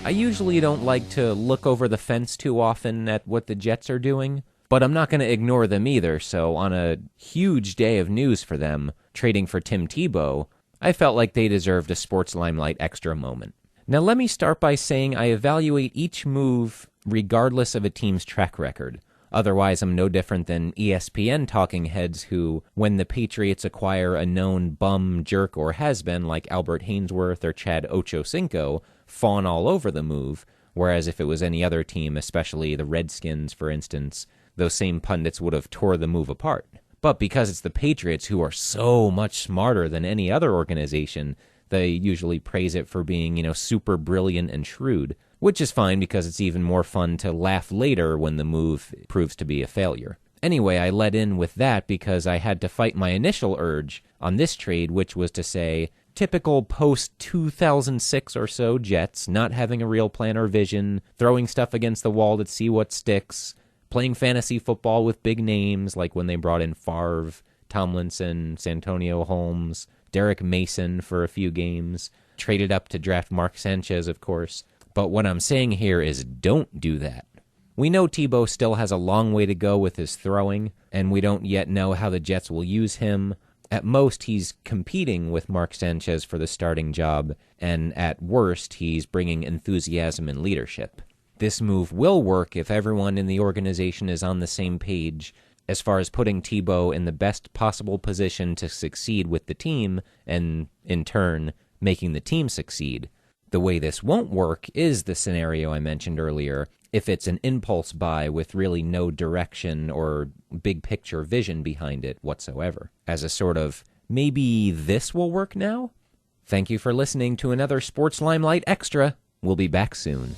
I usually don't like to look over the fence too often at what the Jets are doing, but I'm not going to ignore them either, so on a huge day of news for them, trading for Tim Tebow, I felt like they deserved a Sports Limelight extra moment. Now let me start by saying I evaluate each move regardless of a team's track record. Otherwise, I'm no different than ESPN talking heads who, when the Patriots acquire a known bum, jerk, or has-been like Albert Hainsworth or Chad Ochocinco, fawn all over the move, whereas if it was any other team, especially the Redskins, for instance, those same pundits would have tore the move apart. But because it's the Patriots who are so much smarter than any other organization, they usually praise it for being, super brilliant and shrewd, which is fine because it's even more fun to laugh later when the move proves to be a failure. Anyway, I let in with that because I had to fight my initial urge on this trade, which was to say, typical post-2006 or so Jets, not having a real plan or vision, throwing stuff against the wall to see what sticks, playing fantasy football with big names like when they brought in Favre, Tomlinson, Santonio Holmes, Derek Mason for a few games, traded up to draft Mark Sanchez, of course. But what I'm saying here is don't do that. We know Tebow still has a long way to go with his throwing, and we don't yet know how the Jets will use him. At most, he's competing with Mark Sanchez for the starting job, and at worst, he's bringing enthusiasm and leadership. This move will work if everyone in the organization is on the same page as far as putting Tebow in the best possible position to succeed with the team, and, in turn, making the team succeed. The way this won't work is the scenario I mentioned earlier, if it's an impulse buy with really no direction or big picture vision behind it whatsoever. As a sort of, maybe this will work now? Thank you for listening to another Sports Limelight Extra. We'll be back soon.